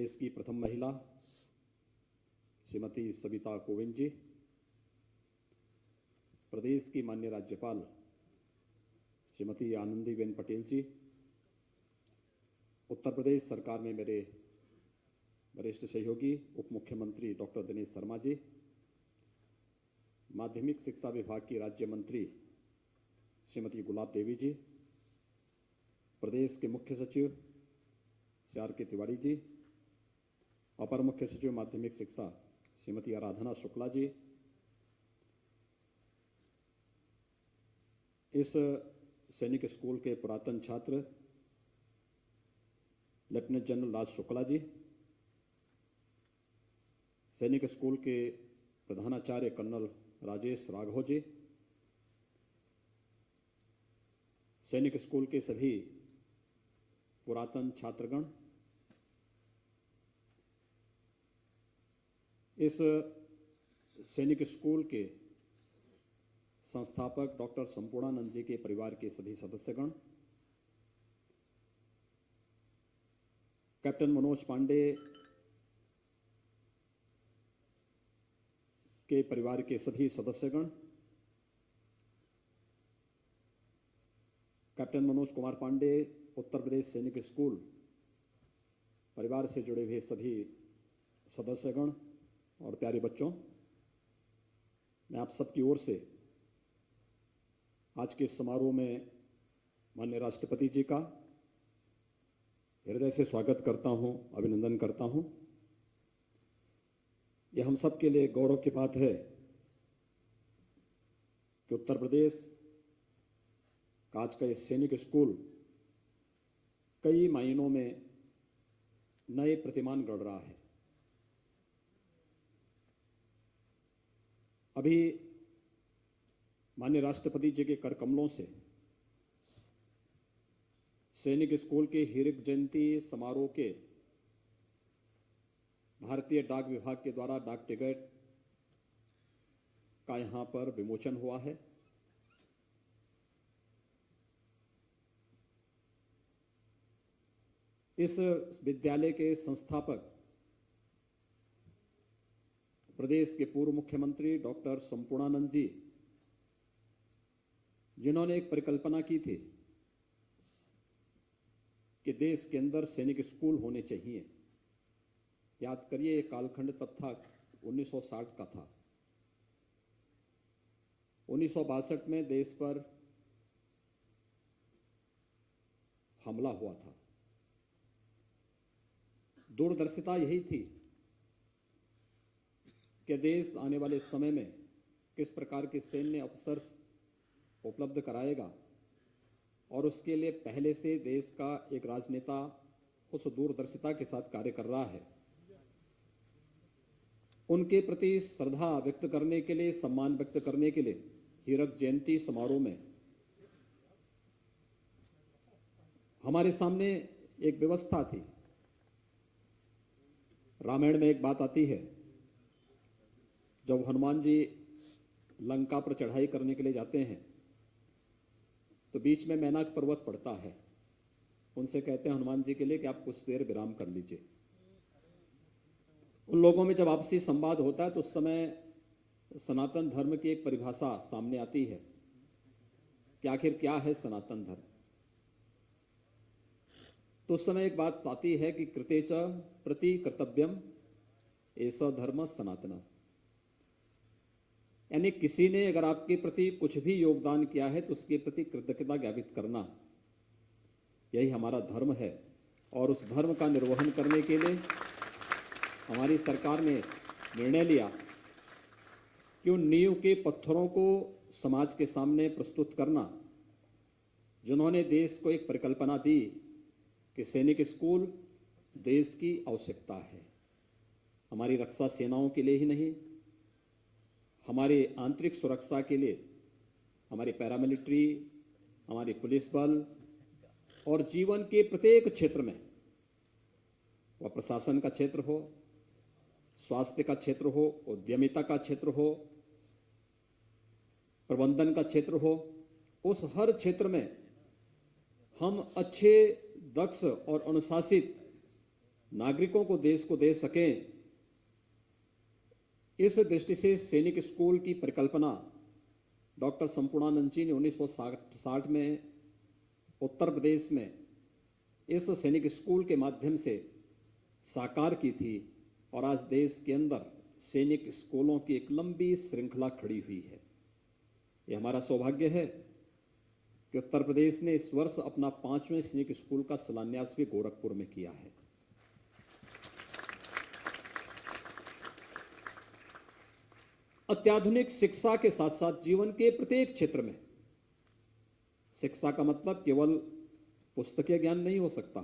देश की प्रथम महिला श्रीमती सविता कोविंद जी, प्रदेश की माननीय राज्यपाल श्रीमती आनंदीबेन पटेल जी, उत्तर प्रदेश सरकार में मेरे वरिष्ठ सहयोगी उप मुख्यमंत्री डॉक्टर दिनेश शर्मा जी, माध्यमिक शिक्षा विभाग की राज्य मंत्री श्रीमती गुलाब देवी जी, प्रदेश के मुख्य सचिव श्री आर के तिवारी जी, अपर मुख्य सचिव माध्यमिक शिक्षा श्रीमती आराधना शुक्ला जी, इस सैनिक स्कूल के पुरातन छात्र लेफ्टिनेंट जनरल राज शुक्ला जी, सैनिक स्कूल के प्रधानाचार्य कर्नल राजेश राघव जी, सैनिक स्कूल के सभी पुरातन छात्रगण, इस सैनिक स्कूल के संस्थापक डॉक्टर संपूर्णानंद जी के परिवार के सभी सदस्यगण, कैप्टन मनोज पांडे के परिवार के सभी सदस्यगण, कैप्टन मनोज कुमार पांडे उत्तर प्रदेश सैनिक स्कूल परिवार से जुड़े हुए सभी सदस्यगण और प्यारे बच्चों, मैं आप सबकी ओर से आज के समारोह में माननीय राष्ट्रपति जी का हृदय से स्वागत करता हूं, अभिनंदन करता हूं। यह हम सब के लिए गौरव की बात है कि उत्तर प्रदेश का आज का ये सैनिक स्कूल कई मायनों में नए प्रतिमान गढ़ रहा है। अभी माननीय राष्ट्रपति जी के कर कमलों से सैनिक स्कूल के हीरक जयंती समारोह के भारतीय डाक विभाग के द्वारा डाक टिकट का यहां पर विमोचन हुआ है। इस विद्यालय के संस्थापक प्रदेश के पूर्व मुख्यमंत्री डॉक्टर संपूर्णानंद जी, जिन्होंने एक परिकल्पना की थी कि देश के अंदर सैनिक स्कूल होने चाहिए। याद करिए, एक कालखंड तब था 1960 का था। 1962 में देश पर हमला हुआ था। दूरदर्शिता यही थी कि देश आने वाले समय में किस प्रकार के सैन्य अफसर्स उपलब्ध कराएगा, और उसके लिए पहले से देश का एक राजनेता उस दूरदर्शिता के साथ कार्य कर रहा है। उनके प्रति श्रद्धा व्यक्त करने के लिए, सम्मान व्यक्त करने के लिए हीरक जयंती समारोह में हमारे सामने एक व्यवस्था थी। रामायण में एक बात आती है, जब हनुमान जी लंका पर चढ़ाई करने के लिए जाते हैं तो बीच में मैनाक पर्वत पड़ता है। उनसे कहते हैं हनुमान जी के लिए कि आप कुछ देर विराम कर लीजिए। उन लोगों में जब आपसी संवाद होता है तो उस समय सनातन धर्म की एक परिभाषा सामने आती है कि आखिर क्या है सनातन धर्म। तो उस समय एक बात आती है कि कृतेच प्रति कर्तव्यम ऐसा धर्म सनातन, यानी किसी ने अगर आपके प्रति कुछ भी योगदान किया है तो उसके प्रति कृतज्ञता ज्ञापित करना, यही हमारा धर्म है। और उस धर्म का निर्वहन करने के लिए हमारी सरकार ने निर्णय लिया कि उन नींव के पत्थरों को समाज के सामने प्रस्तुत करना, जिन्होंने देश को एक परिकल्पना दी कि सैनिक स्कूल देश की आवश्यकता है। हमारी रक्षा सेनाओं के लिए ही नहीं, हमारे आंतरिक सुरक्षा के लिए, हमारी पैरामिलिट्री, हमारी पुलिस बल और जीवन के प्रत्येक क्षेत्र में, वह प्रशासन का क्षेत्र हो, स्वास्थ्य का क्षेत्र हो, उद्यमिता का क्षेत्र हो, प्रबंधन का क्षेत्र हो, उस हर क्षेत्र में हम अच्छे, दक्ष और अनुशासित नागरिकों को दे सकें, इस दृष्टि से सैनिक स्कूल की परिकल्पना डॉक्टर संपूर्णानंद जी ने 1960 में उत्तर प्रदेश में इस सैनिक स्कूल के माध्यम से साकार की थी और आज देश के अंदर सैनिक स्कूलों की एक लंबी श्रृंखला खड़ी हुई है। यह हमारा सौभाग्य है कि उत्तर प्रदेश ने इस वर्ष अपना 5वें सैनिक स्कूल का शिलान्यास भी गोरखपुर में किया है। अत्याधुनिक शिक्षा के साथ साथ जीवन के प्रत्येक क्षेत्र में शिक्षा का मतलब केवल पुस्तकीय ज्ञान नहीं हो सकता,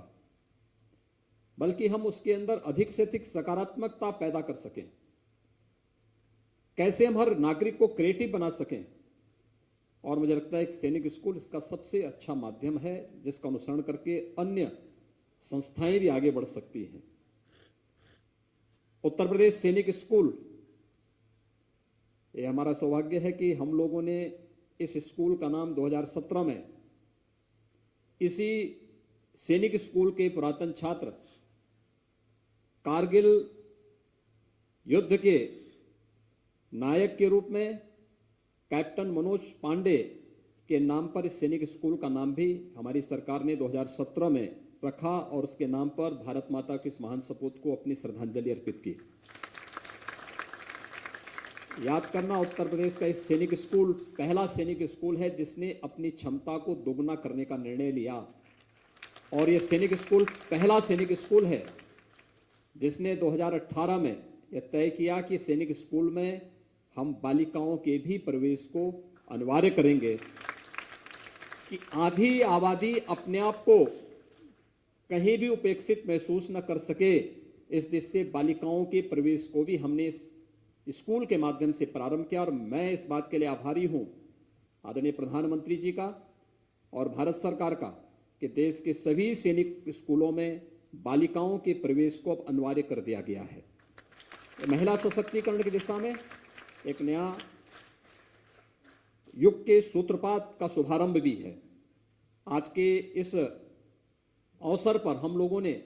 बल्कि हम उसके अंदर अधिक से अधिक सकारात्मकता पैदा कर सकें, कैसे हम हर नागरिक को क्रिएटिव बना सकें। और मुझे लगता है कि सैनिक स्कूल इसका सबसे अच्छा माध्यम है जिसका अनुसरण करके अन्य संस्थाएं भी आगे बढ़ सकती हैं। उत्तर प्रदेश सैनिक स्कूल, ये हमारा सौभाग्य है कि हम लोगों ने इस स्कूल का नाम 2017 में इसी सैनिक स्कूल के पुरातन छात्र कारगिल युद्ध के नायक के रूप में कैप्टन मनोज पांडे के नाम पर इस सैनिक स्कूल का नाम भी हमारी सरकार ने 2017 में रखा और उसके नाम पर भारत माता के इस महान सपूत को अपनी श्रद्धांजलि अर्पित की। याद करना, उत्तर प्रदेश का इस सैनिक स्कूल पहला सैनिक स्कूल है जिसने अपनी क्षमता को दोगुना करने का निर्णय लिया और यह सैनिक स्कूल पहला सैनिक स्कूल है जिसने 2018 में यह तय किया कि सैनिक स्कूल में हम बालिकाओं के भी प्रवेश को अनिवार्य करेंगे कि आधी आबादी अपने आप को कहीं भी उपेक्षित महसूस न कर सके। इस दृष्टि से बालिकाओं के प्रवेश को भी हमने इस स्कूल के माध्यम से प्रारंभ किया और मैं इस बात के लिए आभारी हूं आदरणीय प्रधानमंत्री जी का और भारत सरकार का कि देश के सभी सैनिक स्कूलों में बालिकाओं के प्रवेश को अब अनिवार्य कर दिया गया है। महिला सशक्तिकरण की दिशा में एक नया युग के सूत्रपात का शुभारंभ भी है। आज के इस अवसर पर हम लोगों ने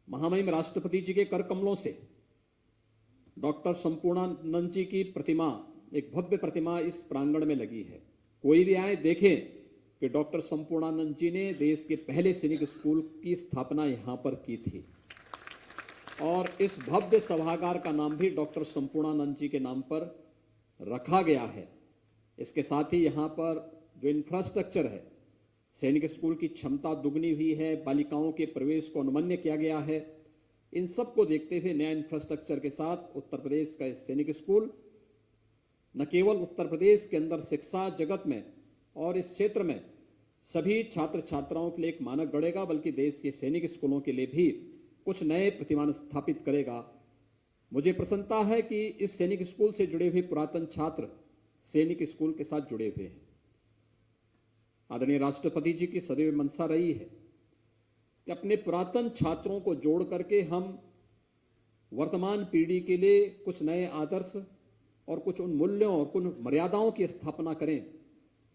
महामहिम राष्ट्रपति जी के कर कमलों से डॉक्टर संपूर्णानंद जी की प्रतिमा, एक भव्य प्रतिमा इस प्रांगण में लगी है। कोई भी आए देखें कि डॉक्टर संपूर्णानंद जी ने देश के पहले सैनिक स्कूल की स्थापना यहां पर की थी और इस भव्य सभागार का नाम भी डॉक्टर संपूर्णानंद जी के नाम पर रखा गया है। इसके साथ ही यहां पर जो इंफ्रास्ट्रक्चर है, सैनिक स्कूल की क्षमता दुगनी हुई है, बालिकाओं के प्रवेश को अनुमन्य किया गया है। इन सब को देखते हुए नया इंफ्रास्ट्रक्चर के साथ उत्तर प्रदेश का सैनिक स्कूल न केवल उत्तर प्रदेश के अंदर शिक्षा जगत में और इस क्षेत्र में सभी छात्र छात्राओं के लिए एक मानक गढ़ेगा, बल्कि देश के सैनिक स्कूलों के लिए भी कुछ नए प्रतिमान स्थापित करेगा। मुझे प्रसन्नता है कि इस सैनिक स्कूल से जुड़े हुए पुरातन छात्र सैनिक स्कूल के साथ जुड़े हुए हैं। आदरणीय राष्ट्रपति जी की सदैव मंशा रही है कि अपने पुरातन छात्रों को जोड़ करके हम वर्तमान पीढ़ी के लिए कुछ नए आदर्श और कुछ उन मूल्यों और कुछ मर्यादाओं की स्थापना करें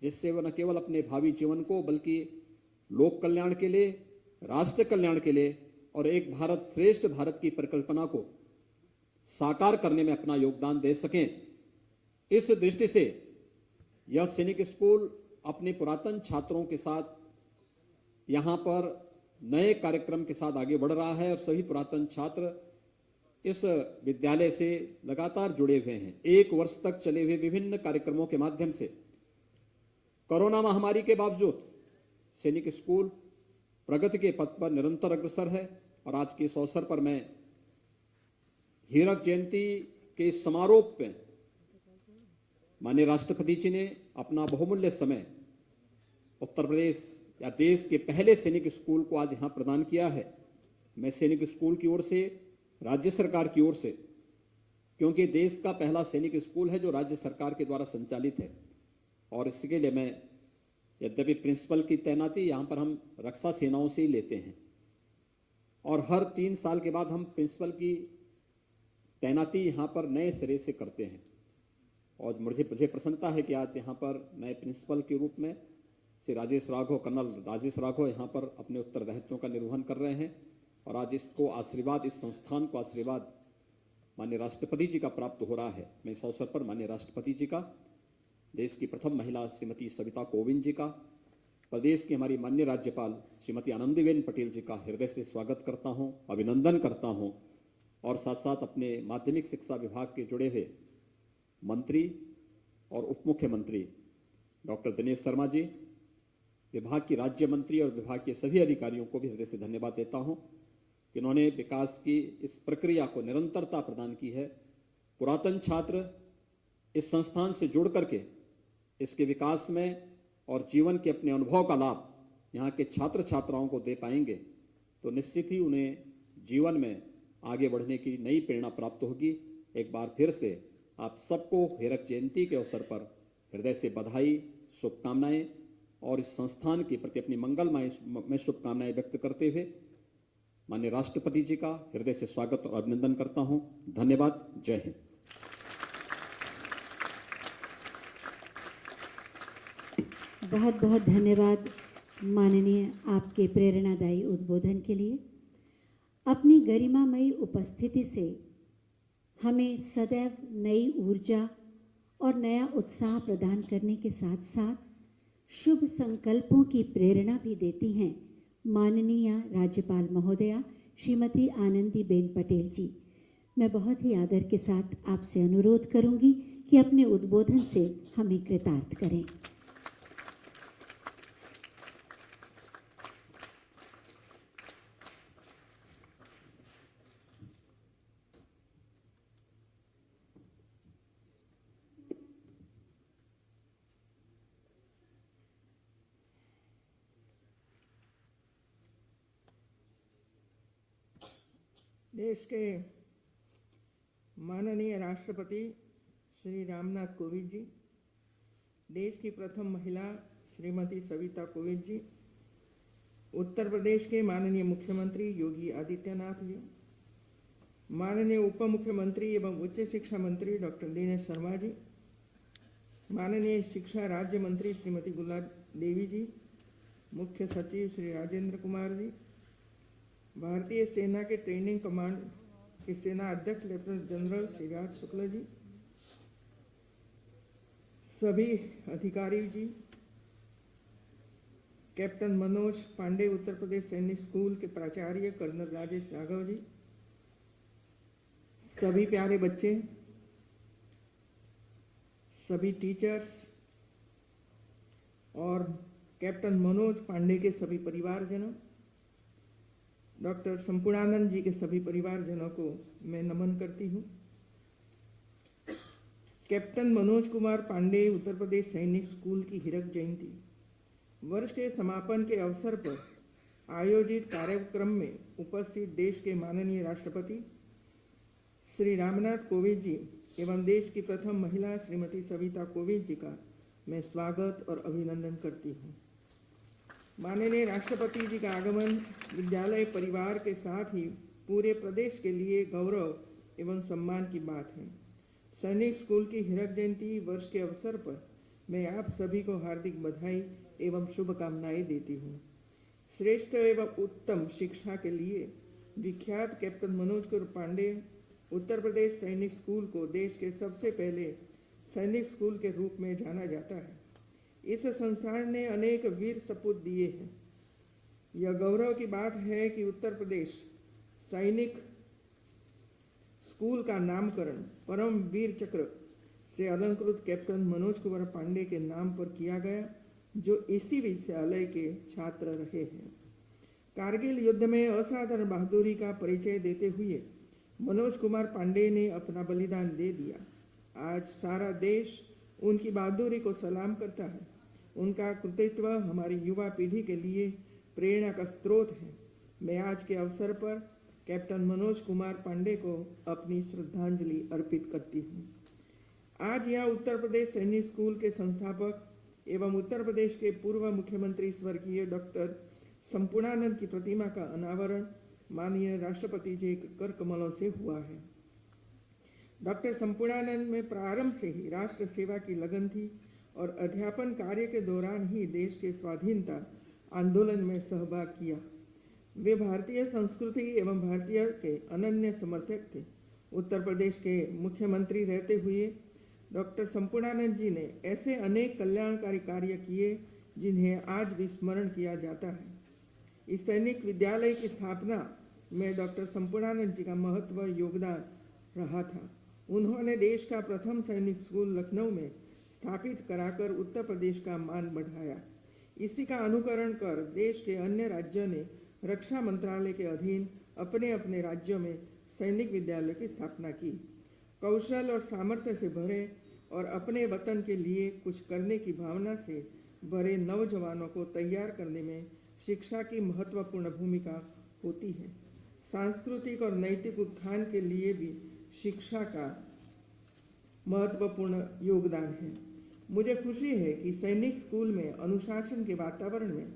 जिससे वह न केवल अपने भावी जीवन को बल्कि लोक कल्याण के लिए, राष्ट्र कल्याण के लिए और एक भारत श्रेष्ठ भारत की परिकल्पना को साकार करने में अपना योगदान दे सकें। इस दृष्टि से यह सैनिक स्कूल अपने पुरातन छात्रों के साथ यहां पर नए कार्यक्रम के साथ आगे बढ़ रहा है और सभी पुरातन छात्र इस विद्यालय से लगातार जुड़े हुए हैं। 1 वर्ष तक चले हुए विभिन्न कार्यक्रमों के माध्यम से कोरोना महामारी के बावजूद सैनिक स्कूल प्रगति के पथ पर निरंतर अग्रसर है और आज के इस अवसर पर मैं हीरक जयंती के समारोह में माननीय राष्ट्रपति जी ने अपना बहुमूल्य समय उत्तर प्रदेश या देश के पहले सैनिक स्कूल को आज यहां प्रदान किया है। मैं सैनिक स्कूल की ओर से, राज्य सरकार की ओर से, क्योंकि देश का पहला सैनिक स्कूल है जो राज्य सरकार के द्वारा संचालित है और इसके लिए मैं, यद्यपि प्रिंसिपल की तैनाती यहां पर हम रक्षा सेनाओं से ही लेते हैं और हर 3 साल के बाद हम प्रिंसिपल की तैनाती यहां पर नए सिरे से करते हैं और मुझे प्रसन्नता है कि आज यहां पर नए प्रिंसिपल के रूप में श्री राजेश राघव, कर्नल राजेश राघव यहां पर अपने उत्तरदायित्वों का निर्वहन कर रहे हैं और आज इसको आशीर्वाद, इस संस्थान को आशीर्वाद माननीय राष्ट्रपति जी का प्राप्त हो रहा है। मैं इस अवसर पर माननीय राष्ट्रपति जी का, देश की प्रथम महिला श्रीमती सविता कोविंद जी का, प्रदेश की हमारी माननीय राज्यपाल श्रीमती आनंदीबेन पटेल जी का हृदय से स्वागत करता हूं, अभिनंदन करता हूं और साथ साथ अपने माध्यमिक शिक्षा विभाग के जुड़े हुए मंत्री और उप मुख्यमंत्री डॉक्टर दिनेश शर्मा जी, विभाग की राज्य मंत्री और विभाग के सभी अधिकारियों को भी हृदय से धन्यवाद देता हूं कि उन्होंने विकास की इस प्रक्रिया को निरंतरता प्रदान की है। पुरातन छात्र इस संस्थान से जुड़ करके इसके विकास में और जीवन के अपने अनुभव का लाभ यहाँ के छात्र छात्राओं को दे पाएंगे तो निश्चित ही उन्हें जीवन में आगे बढ़ने की नई प्रेरणा प्राप्त होगी। एक बार फिर से आप सबको हीरक जयंती के अवसर पर हृदय से बधाई, शुभकामनाएं और इस संस्थान के प्रति अपनी मंगलमय शुभकामनाएं व्यक्त करते हुए माननीय राष्ट्रपति जी का हृदय से स्वागत और अभिनंदन करता हूं। धन्यवाद। जय हिंद। बहुत बहुत धन्यवाद माननीय, आपके प्रेरणादायी उद्बोधन के लिए। अपनी गरिमामयी उपस्थिति से हमें सदैव नई ऊर्जा और नया उत्साह प्रदान करने के साथ साथ शुभ संकल्पों की प्रेरणा भी देती हैं माननीय राज्यपाल महोदया श्रीमती आनंदीबेन पटेल जी। मैं बहुत ही आदर के साथ आपसे अनुरोध करूंगी कि अपने उद्बोधन से हमें कृतार्थ करें। देश के माननीय राष्ट्रपति श्री रामनाथ कोविंद जी, देश की प्रथम महिला श्रीमती सविता कोविंद जी, उत्तर प्रदेश के माननीय मुख्यमंत्री योगी आदित्यनाथ जी, माननीय उप मुख्यमंत्री एवं उच्च शिक्षा मंत्री डॉक्टर दिनेश शर्मा जी, माननीय शिक्षा राज्य मंत्री श्रीमती गुलाब देवी जी, मुख्य सचिव श्री राजेंद्र कुमार जी, भारतीय सेना के ट्रेनिंग कमांड के सेना अध्यक्ष लेफ्टिनेंट जनरल श्रीराज शुक्ला जी, सभी अधिकारी जी, कैप्टन मनोज पांडे उत्तर प्रदेश सैनिक स्कूल के प्राचार्य कर्नल राजेश राघव जी, सभी प्यारे बच्चे, सभी टीचर्स और कैप्टन मनोज पांडे के सभी परिवारजनों, डॉक्टर संपूर्णानंद जी के सभी परिवारजनों को मैं नमन करती हूँ। कैप्टन मनोज कुमार पांडे उत्तर प्रदेश सैनिक स्कूल की हीरक जयंती वर्ष के समापन के अवसर पर आयोजित कार्यक्रम में उपस्थित देश के माननीय राष्ट्रपति श्री रामनाथ कोविंद जी एवं देश की प्रथम महिला श्रीमती सविता कोविंद जी का मैं स्वागत और अभिनंदन करती हूँ। माननीय राष्ट्रपति जी का आगमन विद्यालय परिवार के साथ ही पूरे प्रदेश के लिए गौरव एवं सम्मान की बात है। सैनिक स्कूल की हीरक जयंती वर्ष के अवसर पर मैं आप सभी को हार्दिक बधाई एवं शुभकामनाएं देती हूँ। श्रेष्ठ एवं उत्तम शिक्षा के लिए विख्यात कैप्टन मनोज कुमार पांडे उत्तर प्रदेश सैनिक स्कूल को देश के सबसे पहले सैनिक स्कूल के रूप में जाना जाता है। इस संस्थान ने अनेक वीर सपूत दिए हैं। यह गौरव की बात है कि उत्तर प्रदेश सैनिक स्कूल का नामकरण परम वीर चक्र से अलंकृत कैप्टन मनोज कुमार पांडे के नाम पर किया गया, जो इसी विद्यालय के छात्र रहे हैं। कारगिल युद्ध में असाधारण बहादुरी का परिचय देते हुए मनोज कुमार पांडे ने अपना बलिदान दे दिया। आज सारा देश उनकी बहादुरी को सलाम करता है। उनका कृतित्व हमारी युवा पीढ़ी के लिए प्रेरणा का स्रोत है। मैं आज के अवसर पर कैप्टन मनोज कुमार पांडे को अपनी श्रद्धांजलि अर्पित करती हूँ। आज यह उत्तर प्रदेश सैनिक स्कूल के संस्थापक एवं उत्तर प्रदेश के पूर्व मुख्यमंत्री स्वर्गीय डॉक्टर संपूर्णानंद की प्रतिमा का अनावरण माननीय राष्ट्रपति जी के कर कमलों से हुआ है। डॉक्टर संपूर्णानंद में प्रारंभ से ही राष्ट्र सेवा की लगन थी और अध्यापन कार्य के दौरान ही देश के स्वाधीनता आंदोलन में सहभाग किया। वे भारतीय संस्कृति एवं भारतीय के अनन्य समर्थक थे। उत्तर प्रदेश के मुख्यमंत्री रहते हुए डॉक्टर संपूर्णानंद जी ने ऐसे अनेक कल्याणकारी कार्य किए जिन्हें आज भी स्मरण किया जाता है। इस सैनिक विद्यालय की स्थापना में डॉक्टर संपूर्णानंद जी का महत्व योगदान रहा था। उन्होंने देश का प्रथम सैनिक स्कूल लखनऊ में स्थापित कराकर उत्तर प्रदेश का मान बढ़ाया। इसी का अनुकरण कर देश के अन्य राज्यों ने रक्षा मंत्रालय के अधीन अपने अपने राज्यों में सैनिक विद्यालय की स्थापना की। कौशल और सामर्थ्य से भरे और अपने वतन के लिए कुछ करने की भावना से भरे नौजवानों को तैयार करने में शिक्षा की महत्वपूर्ण भूमिका होती है। सांस्कृतिक और नैतिक उत्थान के लिए भी शिक्षा का महत्वपूर्ण योगदान है। मुझे खुशी है कि सैनिक स्कूल में अनुशासन के वातावरण में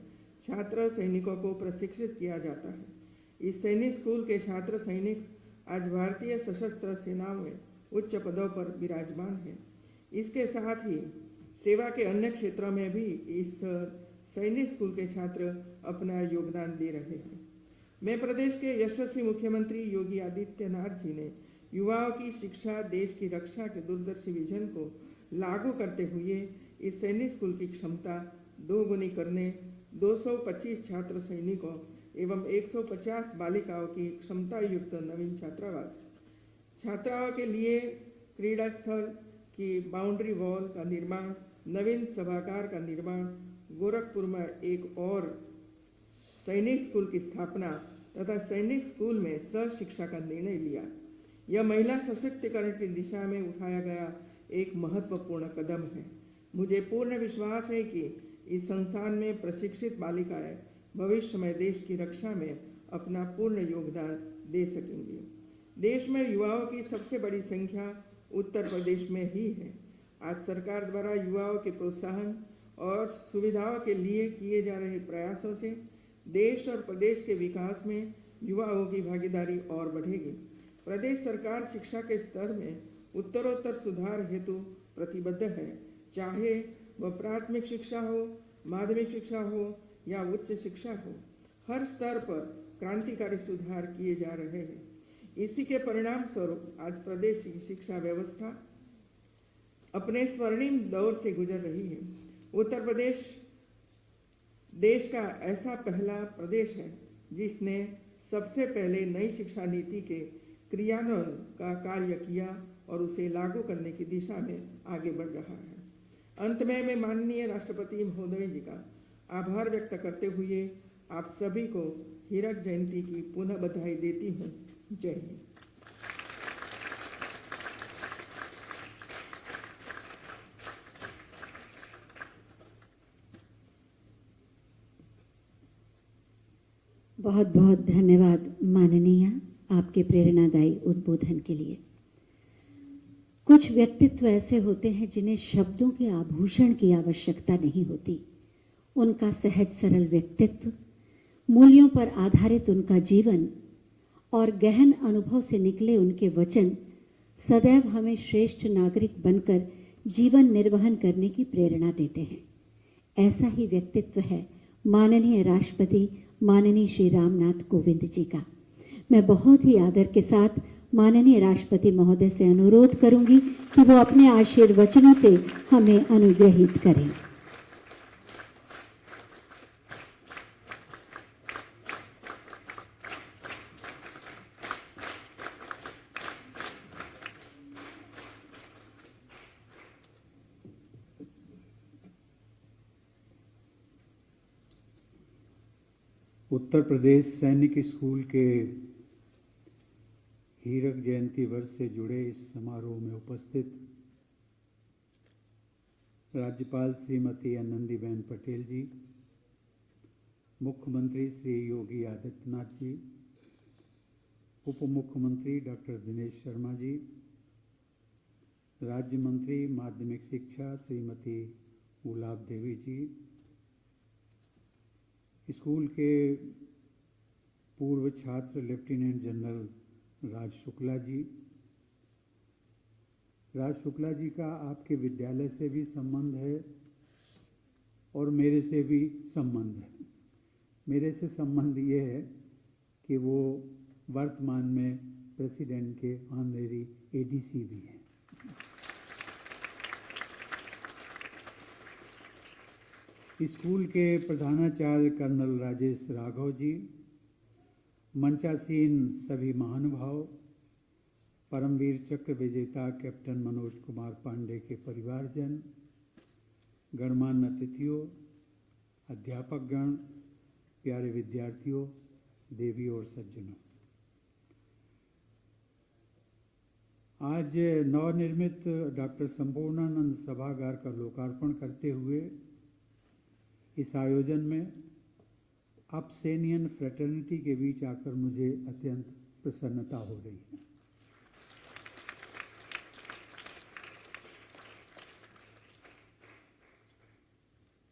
छात्र सैनिकों को प्रशिक्षित किया जाता है। इस सैनिक स्कूल के छात्र सैनिक आज भारतीय सशस्त्र सेनाओं में उच्च पदों पर विराजमान हैं। इसके साथ ही सेवा के अन्य क्षेत्रों में भी इस सैनिक स्कूल के छात्र अपना योगदान दे रहे हैं। मैं प्रदेश के यशस्वी मुख्यमंत्री योगी आदित्यनाथ जी ने युवाओं की शिक्षा, देश की रक्षा के दूरदर्शी विजन को लागू करते हुए इस सैनिक स्कूल की क्षमता दोगुनी करने, 225 छात्र सैनिकों एवं 150 बालिकाओं की क्षमता युक्त नवीन छात्राओं के लिए क्रीड़ा स्थल की बाउंड्री वॉल का निर्माण, नवीन सभागार का निर्माण, गोरखपुर में एक और सैनिक स्कूल की स्थापना तथा सैनिक स्कूल में सहशिक्षा का निर्णय लिया। यह महिला सशक्तिकरण की दिशा में उठाया गया एक महत्वपूर्ण कदम है। मुझे पूर्ण विश्वास है कि इस संस्थान में प्रशिक्षित बालिकाएं भविष्य में देश की रक्षा में अपना पूर्ण योगदान दे सकेंगी। देश में युवाओं की सबसे बड़ी संख्या उत्तर प्रदेश में ही है। आज सरकार द्वारा युवाओं के प्रोत्साहन और सुविधाओं के लिए किए जा रहे प्रयासों से देश और प्रदेश के विकास में युवाओं की भागीदारी और बढ़ेगी। प्रदेश सरकार शिक्षा के स्तर में उत्तरोत्तर सुधार हेतु प्रतिबद्ध है, चाहे वह प्राथमिक शिक्षा हो, माध्यमिक शिक्षा हो या उच्च शिक्षा हो। हर स्तर पर क्रांतिकारी सुधार किए जा रहे हैं। इसी के परिणाम स्वरूप आज प्रदेश की शिक्षा व्यवस्था अपने स्वर्णिम दौर से गुजर रही है। उत्तर प्रदेश देश का ऐसा पहला प्रदेश है जिसने सबसे पहले नई शिक्षा नीति के क्रियान्वयन का कार्य किया और उसे लागू करने की दिशा में आगे बढ़ रहा है। अंत में मैं माननीय राष्ट्रपति महोदय जी का आभार व्यक्त करते हुए आप सभी को हीरक जयंती की पुनः बधाई देती हूँ। जय हिंद। बहुत बहुत धन्यवाद माननीय, आपके प्रेरणादायी उद्बोधन के लिए। कुछ व्यक्तित्व ऐसे होते हैं जिन्हें शब्दों के आभूषण की आवश्यकता नहीं होती। उनका सहज सरल व्यक्तित्व, मूल्यों पर आधारित उनका जीवन और गहन अनुभव से निकले उनके वचन सदैव हमें श्रेष्ठ नागरिक बनकर जीवन निर्वहन करने की प्रेरणा देते हैं। ऐसा ही व्यक्तित्व है माननीय राष्ट्रपति माननीय श्री रामनाथ कोविंद जी का। मैं बहुत ही आदर के साथ माननीय राष्ट्रपति महोदय से अनुरोध करूंगी कि वो अपने आशीर्वचनों से हमें अनुग्रहित करें। उत्तर प्रदेश सैनिक स्कूल के हीरक जयंती वर्ष से जुड़े इस समारोह में उपस्थित राज्यपाल श्रीमती आनंदीबेन पटेल जी, मुख्यमंत्री श्री योगी आदित्यनाथ जी, उप मुख्यमंत्री डॉक्टर दिनेश शर्मा जी, राज्य मंत्री माध्यमिक शिक्षा श्रीमती गुलाब देवी जी, स्कूल के पूर्व छात्र लेफ्टिनेंट जनरल राज शुक्ला जी। राज शुक्ला जी का आपके विद्यालय से भी संबंध है और मेरे से भी संबंध है। मेरे से संबंध ये है कि वो वर्तमान में प्रेसिडेंट के ऑनरेरी एडीसी भी हैं। स्कूल के प्रधानाचार्य कर्नल राजेश राघव जी, मंचासीन सभी महानुभाव, परमवीर चक्र विजेता कैप्टन मनोज कुमार पांडे के परिवारजन, गणमान्य अतिथियों, अध्यापकगण, प्यारे विद्यार्थियों, देवी और सज्जनों, आज नवनिर्मित डॉक्टर संपूर्णानंद सभागार का लोकार्पण करते हुए इस आयोजन में अपसेनियन फ्रेटर्निटी के बीच आकर मुझे अत्यंत प्रसन्नता हो रही है।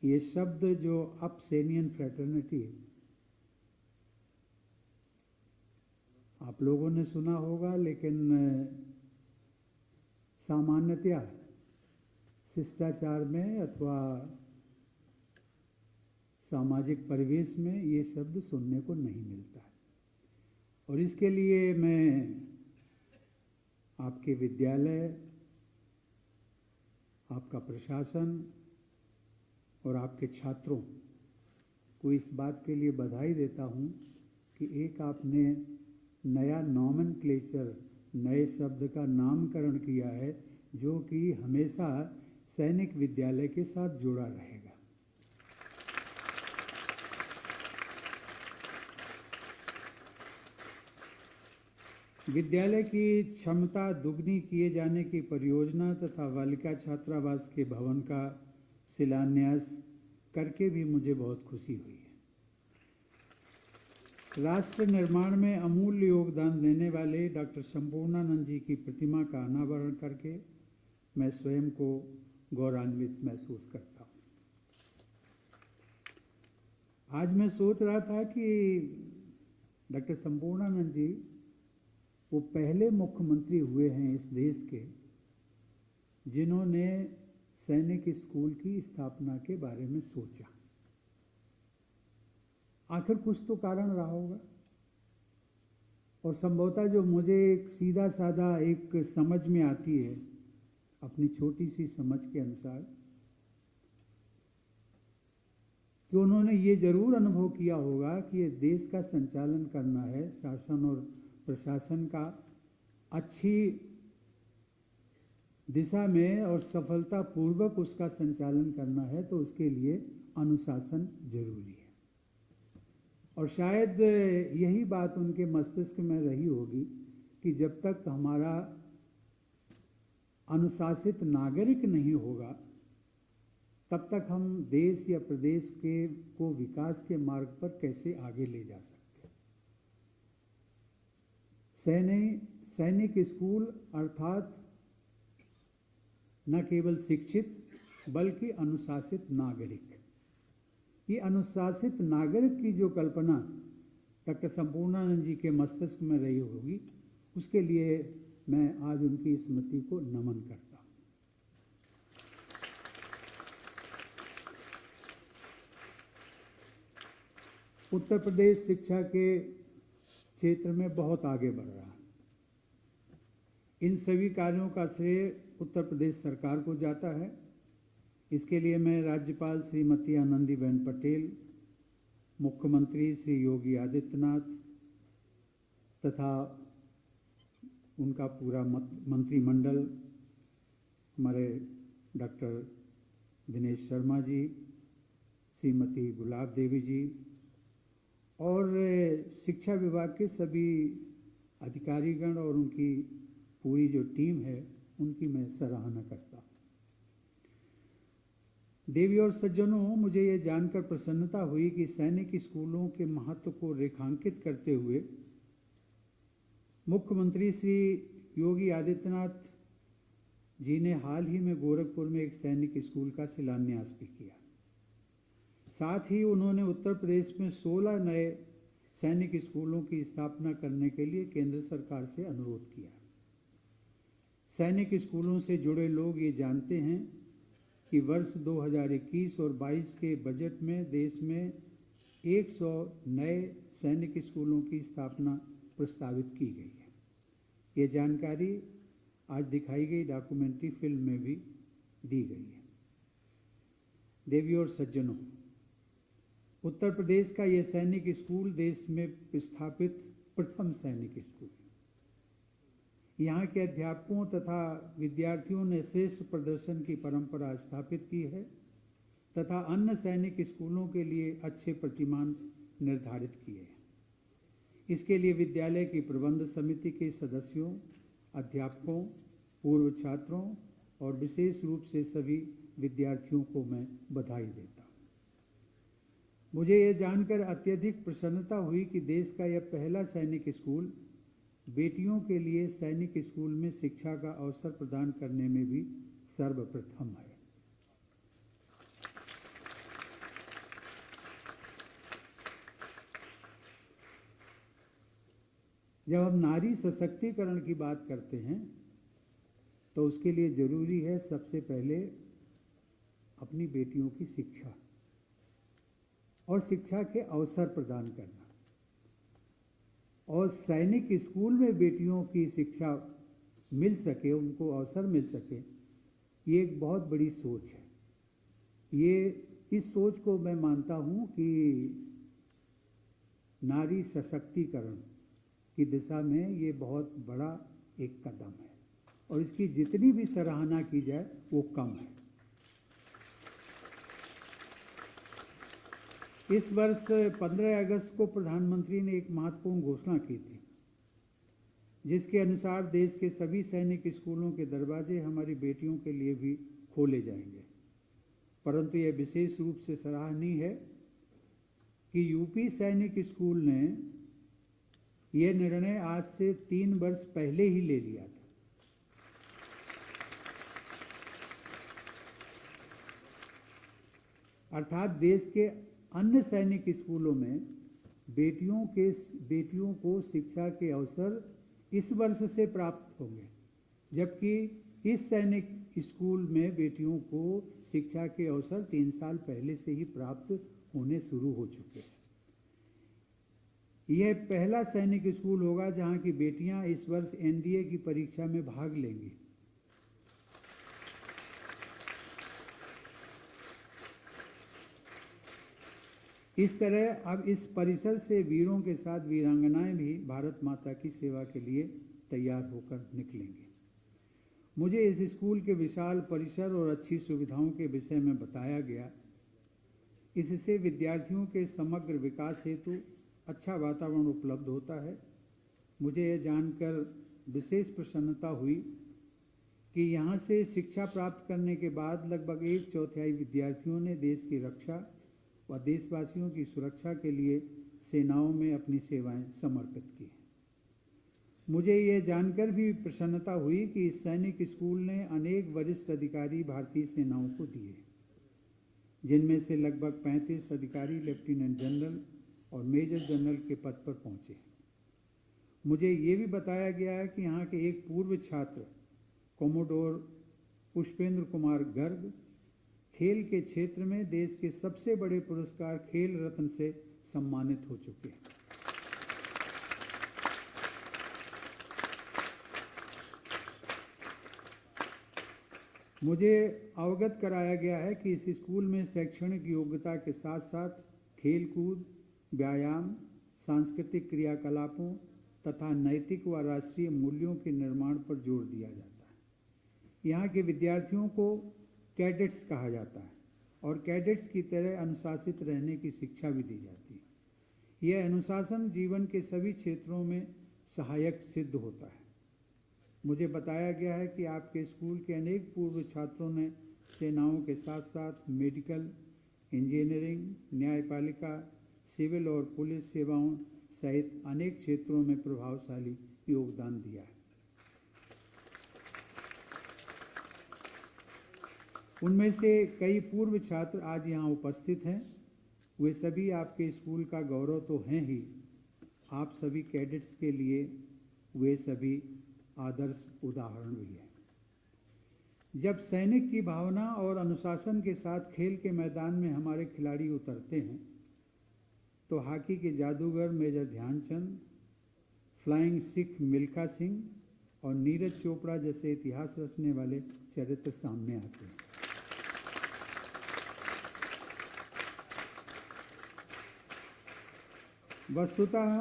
ये शब्द जो अपसेनियन फ्रेटर्निटी, आप लोगों ने सुना होगा, लेकिन सामान्यतया शिष्टाचार में अथवा सामाजिक परिवेश में ये शब्द सुनने को नहीं मिलता है। और इसके लिए मैं आपके विद्यालय, आपका प्रशासन और आपके छात्रों को इस बात के लिए बधाई देता हूँ कि एक आपने नया नॉमेनक्लेचर, नए शब्द का नामकरण किया है जो कि हमेशा सैनिक विद्यालय के साथ जुड़ा रहेगा। विद्यालय की क्षमता दुगनी किए जाने की परियोजना तथा बालिका छात्रावास के भवन का शिलान्यास करके भी मुझे बहुत खुशी हुई है। राष्ट्र निर्माण में अमूल्य योगदान देने वाले डॉक्टर संपूर्णानंद जी की प्रतिमा का अनावरण करके मैं स्वयं को गौरवान्वित महसूस करता हूँ। आज मैं सोच रहा था कि डॉक्टर संपूर्णानंद जी वो पहले मुख्यमंत्री हुए हैं इस देश के जिन्होंने सैनिक स्कूल की स्थापना के बारे में सोचा। आखिर कुछ तो कारण रहा होगा, और संभवतः जो मुझे एक सीधा साधा एक समझ में आती है अपनी छोटी सी समझ के अनुसार, कि उन्होंने ये जरूर अनुभव किया होगा कि ये देश का संचालन करना है, शासन और प्रशासन का अच्छी दिशा में और सफलतापूर्वक उसका संचालन करना है तो उसके लिए अनुशासन जरूरी है। और शायद यही बात उनके मस्तिष्क में रही होगी कि जब तक हमारा अनुशासित नागरिक नहीं होगा तब तक हम देश या प्रदेश को विकास के मार्ग पर कैसे आगे ले जा सकते। सैनिक स्कूल अर्थात न केवल शिक्षित बल्कि अनुशासित नागरिक, ये अनुशासित नागरिक की जो कल्पना डॉक्टर संपूर्णानंद जी के मस्तिष्क में रही होगी, उसके लिए मैं आज उनकी स्मृति को नमन करता हूँ। उत्तर प्रदेश शिक्षा के क्षेत्र में बहुत आगे बढ़ रहा है। इन सभी कार्यों का श्रेय उत्तर प्रदेश सरकार को जाता है। इसके लिए मैं राज्यपाल श्रीमती आनंदीबेन पटेल, मुख्यमंत्री श्री योगी आदित्यनाथ तथा उनका पूरा मंत्रिमंडल, हमारे डॉक्टर दिनेश शर्मा जी, श्रीमती गुलाब देवी जी और शिक्षा विभाग के सभी अधिकारीगण और उनकी पूरी जो टीम है उनकी मैं सराहना करता हूँ। देवी और सज्जनों, मुझे ये जानकर प्रसन्नता हुई कि सैनिक स्कूलों के महत्व को रेखांकित करते हुए मुख्यमंत्री श्री योगी आदित्यनाथ जी ने हाल ही में गोरखपुर में एक सैनिक स्कूल का शिलान्यास भी किया। साथ ही उन्होंने उत्तर प्रदेश में 16 नए सैनिक स्कूलों की स्थापना करने के लिए केंद्र सरकार से अनुरोध किया। सैनिक स्कूलों से जुड़े लोग ये जानते हैं कि वर्ष 2021 और 22 के बजट में देश में 100 नए सैनिक स्कूलों की स्थापना प्रस्तावित की गई है। ये जानकारी आज दिखाई गई डॉक्यूमेंट्री फिल्म में भी दी गई है। देवियों और सज्जनों, उत्तर प्रदेश का ये सैनिक स्कूल देश में स्थापित प्रथम सैनिक स्कूल है। यहाँ के अध्यापकों तथा विद्यार्थियों ने श्रेष्ठ प्रदर्शन की परंपरा स्थापित की है तथा अन्य सैनिक स्कूलों के लिए अच्छे प्रतिमान निर्धारित किए हैं। इसके लिए विद्यालय की प्रबंध समिति के सदस्यों, अध्यापकों, पूर्व छात्रों और विशेष रूप से सभी विद्यार्थियों को मैं बधाई देता हूँ। मुझे यह जानकर अत्यधिक प्रसन्नता हुई कि देश का यह पहला सैनिक स्कूल बेटियों के लिए सैनिक स्कूल में शिक्षा का अवसर प्रदान करने में भी सर्वप्रथम है। जब हम नारी सशक्तिकरण की बात करते हैं तो उसके लिए जरूरी है सबसे पहले अपनी बेटियों की शिक्षा और शिक्षा के अवसर प्रदान करना। और सैनिक स्कूल में बेटियों की शिक्षा मिल सके, उनको अवसर मिल सके, ये एक बहुत बड़ी सोच है। इस सोच को मैं मानता हूँ कि नारी सशक्तिकरण की दिशा में ये बहुत बड़ा एक कदम है और इसकी जितनी भी सराहना की जाए वो कम है। इस वर्ष 15 अगस्त को प्रधानमंत्री ने एक महत्वपूर्ण घोषणा की थी, जिसके अनुसार देश के सभी सैनिक स्कूलों के दरवाजे हमारी बेटियों के लिए भी खोले जाएंगे। परंतु यह विशेष रूप से सराहनीय है कि यूपी सैनिक स्कूल ने यह निर्णय आज से 3 वर्ष पहले ही ले लिया था। अर्थात देश के अन्य सैनिक स्कूलों में बेटियों को शिक्षा के अवसर इस वर्ष से प्राप्त होंगे, जबकि इस सैनिक स्कूल में बेटियों को शिक्षा के अवसर 3 साल पहले से ही प्राप्त होने शुरू हो चुके हैं। यह पहला सैनिक स्कूल होगा जहां की बेटियां इस वर्ष एनडीए की परीक्षा में भाग लेंगी। इस तरह अब इस परिसर से वीरों के साथ वीरांगनाएं भी भारत माता की सेवा के लिए तैयार होकर निकलेंगे। मुझे इस स्कूल के विशाल परिसर और अच्छी सुविधाओं के विषय में बताया गया। इससे विद्यार्थियों के समग्र विकास हेतु अच्छा वातावरण उपलब्ध होता है। मुझे यह जानकर विशेष प्रसन्नता हुई कि यहाँ से शिक्षा प्राप्त करने के बाद लगभग 1/4 विद्यार्थियों ने देश की रक्षा व देशवासियों की सुरक्षा के लिए सेनाओं में अपनी सेवाएं समर्पित की। मुझे यह जानकर भी प्रसन्नता हुई कि इस सैनिक स्कूल ने अनेक वरिष्ठ अधिकारी भारतीय सेनाओं को दिए, जिनमें से लगभग 35 अधिकारी लेफ्टिनेंट जनरल और मेजर जनरल के पद पर पहुंचे। मुझे ये भी बताया गया है कि यहाँ के एक पूर्व छात्र कोमोडोर पुष्पेंद्र कुमार गर्ग खेल के क्षेत्र में देश के सबसे बड़े पुरस्कार खेल रत्न से सम्मानित हो चुके हैं। मुझे अवगत कराया गया है कि इस स्कूल में शैक्षणिक योग्यता के साथ साथ खेलकूद, व्यायाम, सांस्कृतिक क्रियाकलापों तथा नैतिक व राष्ट्रीय मूल्यों के निर्माण पर जोर दिया जाता है। यहाँ के विद्यार्थियों को कैडेट्स कहा जाता है और कैडेट्स की तरह अनुशासित रहने की शिक्षा भी दी जाती है। यह अनुशासन जीवन के सभी क्षेत्रों में सहायक सिद्ध होता है। मुझे बताया गया है कि आपके स्कूल के अनेक पूर्व छात्रों ने सेनाओं के साथ साथ मेडिकल, इंजीनियरिंग, न्यायपालिका, सिविल और पुलिस सेवाओं सहित अनेक क्षेत्रों में प्रभावशाली योगदान दिया है। उनमें से कई पूर्व छात्र आज यहाँ उपस्थित हैं। वे सभी आपके स्कूल का गौरव तो हैं ही, आप सभी कैडेट्स के लिए वे सभी आदर्श उदाहरण भी हैं। जब सैनिक की भावना और अनुशासन के साथ खेल के मैदान में हमारे खिलाड़ी उतरते हैं तो हॉकी के जादूगर मेजर ध्यानचंद, फ्लाइंग सिख मिल्खा सिंह और नीरज चोपड़ा जैसे इतिहास रचने वाले चरित्र सामने आते हैं। वस्तुतः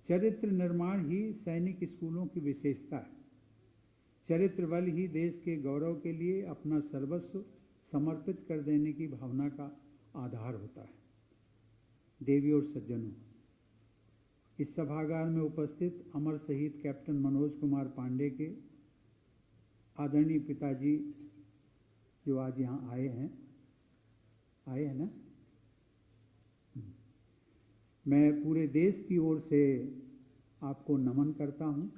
चरित्र निर्माण ही सैनिक स्कूलों की विशेषता है। चरित्र बल ही देश के गौरव के लिए अपना सर्वस्व समर्पित कर देने की भावना का आधार होता है। देवी और सज्जनों, इस सभागार में उपस्थित अमर शहीद कैप्टन मनोज कुमार पांडे के आदरणीय पिताजी जो आज यहाँ आए हैं ना, मैं पूरे देश की ओर से आपको नमन करता हूँ।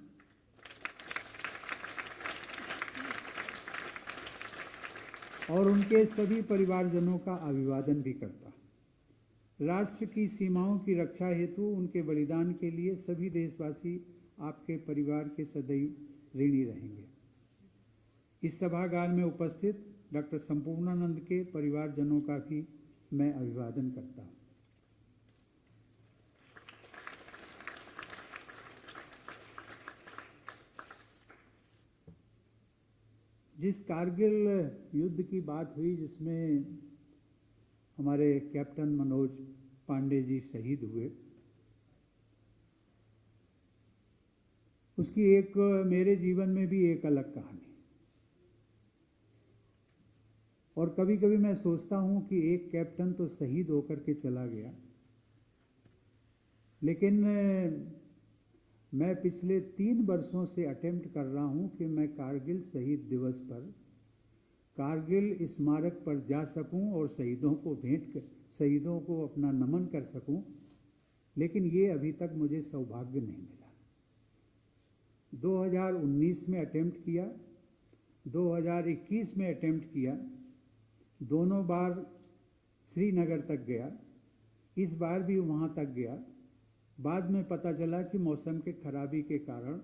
और उनके सभी परिवारजनों का अभिवादन भी करता हूँ। राष्ट्र की सीमाओं की रक्षा हेतु उनके बलिदान के लिए सभी देशवासी आपके परिवार के सदैव ऋणी रहेंगे। इस सभागार में उपस्थित डॉक्टर संपूर्णानंद के परिवारजनों का भी मैं अभिवादन करता हूँ। जिस कारगिल युद्ध की बात हुई जिसमें हमारे कैप्टन मनोज पांडे जी शहीद हुए, उसकी एक मेरे जीवन में भी एक अलग कहानी। और कभी कभी मैं सोचता हूं कि एक कैप्टन तो शहीद होकर के चला गया, लेकिन मैं पिछले 3 वर्षों से अटेम्प्ट कर रहा हूं कि मैं कारगिल शहीद दिवस पर कारगिल स्मारक पर जा सकूं और शहीदों को भेंट कर, शहीदों को अपना नमन कर सकूं, लेकिन ये अभी तक मुझे सौभाग्य नहीं मिला। 2019 में अटेम्प्ट किया, 2021 में अटेम्प्ट किया, दोनों बार श्रीनगर तक गया, इस बार भी वहां तक गया। बाद में पता चला कि मौसम के खराबी के कारण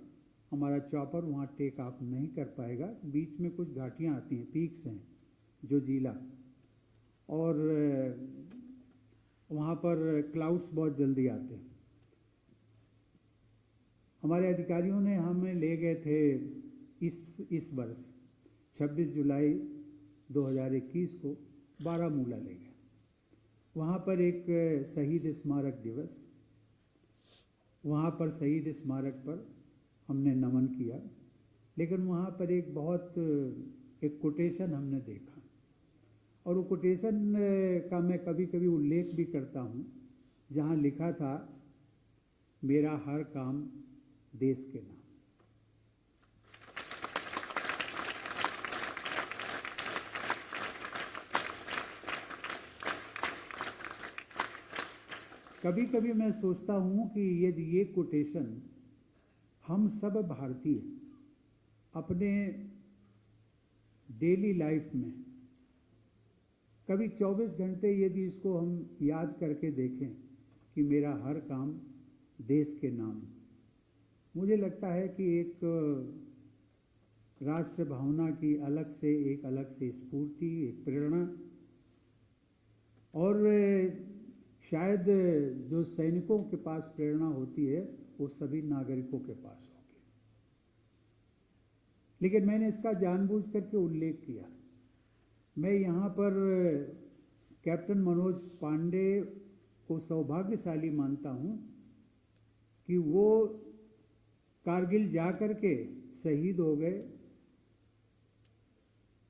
हमारा चॉपर वहाँ टेक ऑफ नहीं कर पाएगा। बीच में कुछ घाटियाँ आती हैं, पीक्स हैं जो जिला, और वहाँ पर क्लाउड्स बहुत जल्दी आते हैं। हमारे अधिकारियों ने हमें ले गए थे इस वर्ष 26 जुलाई 2021 को बारामूला ले गए। वहाँ पर एक शहीद स्मारक दिवस, वहाँ पर शहीद स्मारक पर हमने नमन किया, लेकिन वहाँ पर एक कोटेशन हमने देखा, और वो कोटेशन का मैं कभी कभी उल्लेख भी करता हूँ, जहाँ लिखा था, मेरा हर काम देश के नाम। कभी कभी मैं सोचता हूँ कि यदि ये कोटेशन हम सब भारतीय अपने डेली लाइफ में कभी 24 घंटे यदि इसको हम याद करके देखें कि मेरा हर काम देश के नाम, मुझे लगता है कि एक राष्ट्र भावना की अलग से स्फूर्ति, एक प्रेरणा, और शायद जो सैनिकों के पास प्रेरणा होती है वो सभी नागरिकों के पास होगी। लेकिन मैंने इसका जानबूझ करके उल्लेख किया। मैं यहाँ पर कैप्टन मनोज पांडे को सौभाग्यशाली मानता हूँ कि वो कारगिल जा कर के शहीद हो गए,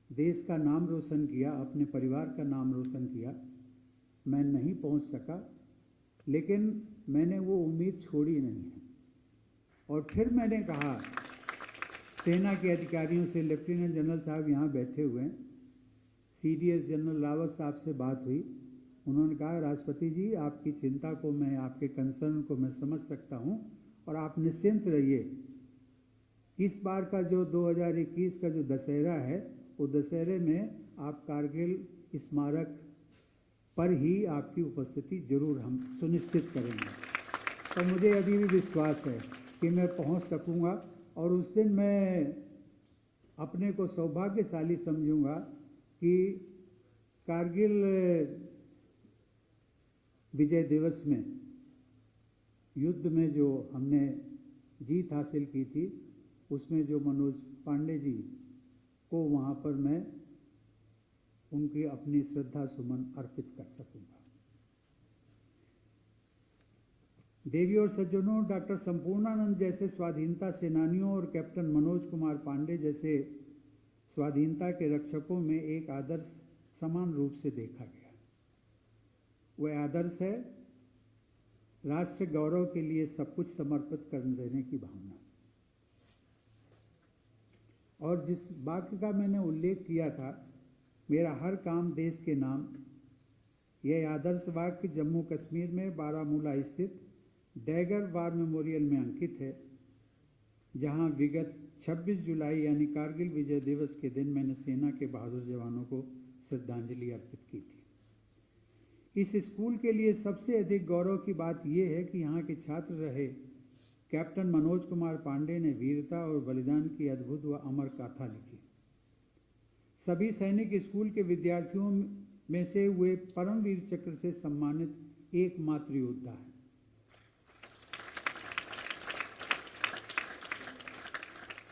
देश का नाम रोशन किया, अपने परिवार का नाम रोशन किया। मैं नहीं पहुंच सका, लेकिन मैंने वो उम्मीद छोड़ी नहीं है। और फिर मैंने कहा सेना के अधिकारियों से, लेफ्टिनेंट जनरल साहब यहाँ बैठे हुए हैं, CDS जनरल रावत साहब से बात हुई। उन्होंने कहा, राष्ट्रपति जी, आपकी चिंता को मैं, आपके कंसर्न को मैं समझ सकता हूँ, और आप निश्चिंत रहिए। इस बार का जो 2021 का जो दशहरा है, वो दशहरे में आप कारगिल स्मारक पर ही आपकी उपस्थिति जरूर हम सुनिश्चित करेंगे। तो मुझे अभी भी विश्वास है कि मैं पहुंच सकूंगा, और उस दिन मैं अपने को सौभाग्यशाली समझूंगा कि कारगिल विजय दिवस में युद्ध में जो हमने जीत हासिल की थी उसमें जो मनोज पांडे जी को वहाँ पर मैं उनकी अपनी श्रद्धा सुमन अर्पित कर सकूंगा। देवी और सज्जनों, डॉक्टर संपूर्णानंद जैसे स्वाधीनता सेनानियों और कैप्टन मनोज कुमार पांडे जैसे स्वाधीनता के रक्षकों में एक आदर्श समान रूप से देखा गया। वह आदर्श है राष्ट्र गौरव के लिए सब कुछ समर्पित कर देने की भावना। और जिस वाक्य का मैंने उल्लेख किया था, मेरा हर काम देश के नाम, यह आदर्श वाक्य जम्मू कश्मीर में बारामूला स्थित डैगर वार मेमोरियल में अंकित है, जहां विगत 26 जुलाई यानी कारगिल विजय दिवस के दिन मैंने सेना के बहादुर जवानों को श्रद्धांजलि अर्पित की थी। इस स्कूल के लिए सबसे अधिक गौरव की बात यह है कि यहाँ के छात्र रहे कैप्टन मनोज कुमार पांडे ने वीरता और बलिदान की अद्भुत व अमर गाथा लिखी। सभी सैनिक स्कूल के विद्यार्थियों में से वे परमवीर चक्र से सम्मानित एकमात्र योद्धा है।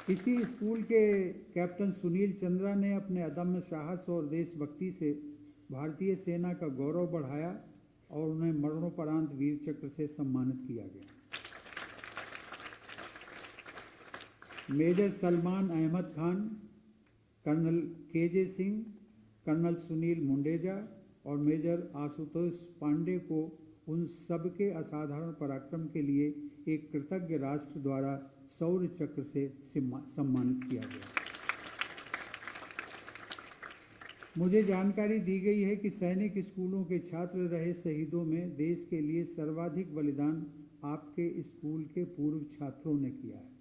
इसी स्कूल के कैप्टन सुनील चंद्रा ने अपने अदम्य साहस और देशभक्ति से भारतीय सेना का गौरव बढ़ाया और उन्हें मरणोपरांत वीर चक्र से सम्मानित किया गया। Major Salman Ahmed Khan, colonel KJ Singh, colonel Sunil Mundeja और मेजर आशुतोष पांडे को उन सबके असाधारण पराक्रम के लिए एक कृतज्ञ राष्ट्र द्वारा शौर्य चक्र से सम्मानित किया गया। मुझे जानकारी दी गई है कि सैनिक स्कूलों के छात्र रहे शहीदों में देश के लिए सर्वाधिक बलिदान आपके स्कूल के पूर्व छात्रों ने किया है।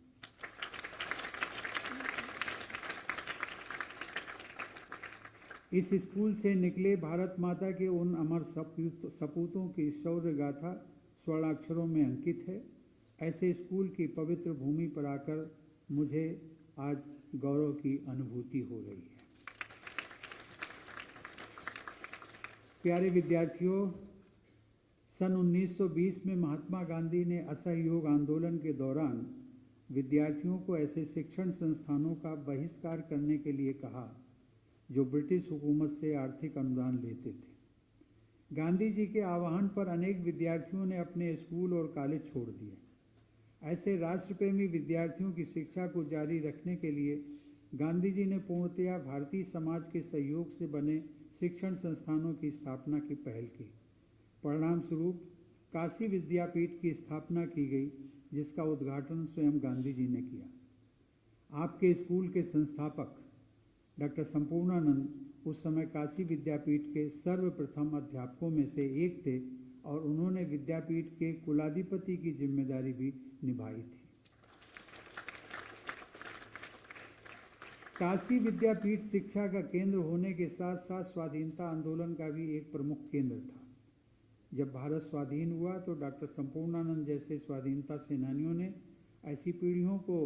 इस स्कूल से निकले भारत माता के उन अमर सपूतों की शौर्य गाथा स्वर्णाक्षरों में अंकित है। ऐसे स्कूल की पवित्र भूमि पर आकर मुझे आज गौरव की अनुभूति हो रही है। प्यारे विद्यार्थियों, सन 1920 में महात्मा गांधी ने असहयोग आंदोलन के दौरान विद्यार्थियों को ऐसे शिक्षण संस्थानों का बहिष्कार करने के लिए कहा जो ब्रिटिश हुकूमत से आर्थिक अनुदान लेते थे। गांधी जी के आह्वान पर अनेक विद्यार्थियों ने अपने स्कूल और कॉलेज छोड़ दिए। ऐसे राष्ट्रप्रेमी विद्यार्थियों की शिक्षा को जारी रखने के लिए गांधी जी ने पूर्णतया भारतीय समाज के सहयोग से बने शिक्षण संस्थानों की स्थापना की पहल की। परिणाम स्वरूप काशी विद्यापीठ की स्थापना की गई, जिसका उद्घाटन स्वयं गांधी जी ने किया। आपके स्कूल के संस्थापक डॉक्टर संपूर्णानंद उस समय काशी विद्यापीठ के सर्वप्रथम अध्यापकों में से एक थे और उन्होंने विद्यापीठ के कुलाधिपति की जिम्मेदारी भी निभाई थी। काशी विद्यापीठ शिक्षा का केंद्र होने के साथ साथ स्वाधीनता आंदोलन का भी एक प्रमुख केंद्र था। जब भारत स्वाधीन हुआ तो डॉक्टर संपूर्णानंद जैसे स्वाधीनता सेनानियों ने ऐसी पीढ़ियों को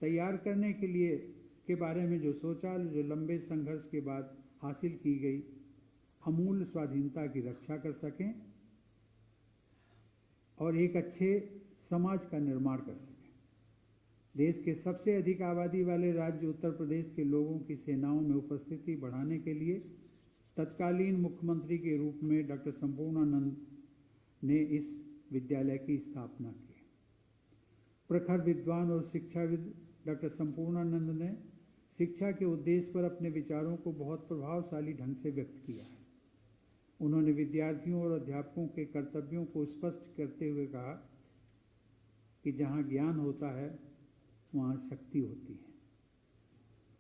तैयार करने के बारे में जो सोचा, जो लंबे संघर्ष के बाद हासिल की गई अमूल्य स्वाधीनता की रक्षा कर सकें और एक अच्छे समाज का निर्माण कर सकें। देश के सबसे अधिक आबादी वाले राज्य उत्तर प्रदेश के लोगों की सेनाओं में उपस्थिति बढ़ाने के लिए तत्कालीन मुख्यमंत्री के रूप में डॉक्टर संपूर्णानंद ने इस विद्यालय की स्थापना की। प्रखर विद्वान और शिक्षाविद डॉक्टर संपूर्णानंद ने शिक्षा के उद्देश्य पर अपने विचारों को बहुत प्रभावशाली ढंग से व्यक्त किया है। उन्होंने विद्यार्थियों और अध्यापकों के कर्तव्यों को स्पष्ट करते हुए कहा कि जहाँ ज्ञान होता है वहाँ शक्ति होती है।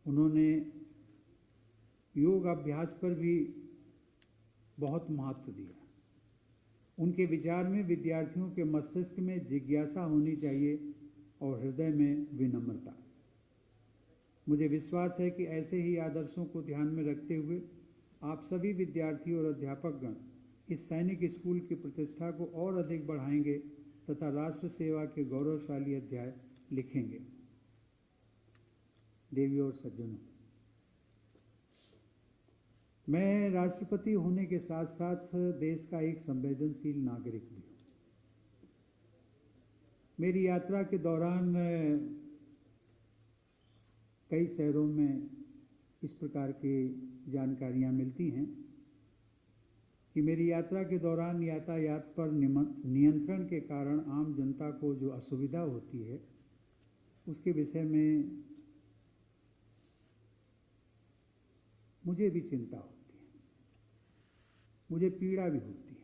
उन्होंने योग अभ्यास पर भी बहुत महत्व दिया। उनके विचार में विद्यार्थियों के मस्तिष्क में जिज्ञासा होनी चाहिए और हृदय में विनम्रता। मुझे विश्वास है कि ऐसे ही आदर्शों को ध्यान में रखते हुए आप सभी विद्यार्थी और अध्यापकगण इस सैनिक स्कूल की प्रतिष्ठा को और अधिक बढ़ाएंगे तथा राष्ट्र सेवा के गौरवशाली अध्याय लिखेंगे। देवियों और सज्जनों, मैं राष्ट्रपति होने के साथ साथ देश का एक संवेदनशील नागरिक भी हूँ। मेरी यात्रा के दौरान कई शहरों में इस प्रकार की जानकारियां मिलती हैं कि मेरी यात्रा के दौरान यातायात पर नियंत्रण के कारण आम जनता को जो असुविधा होती है उसके विषय में मुझे भी चिंता होती है, मुझे पीड़ा भी होती है।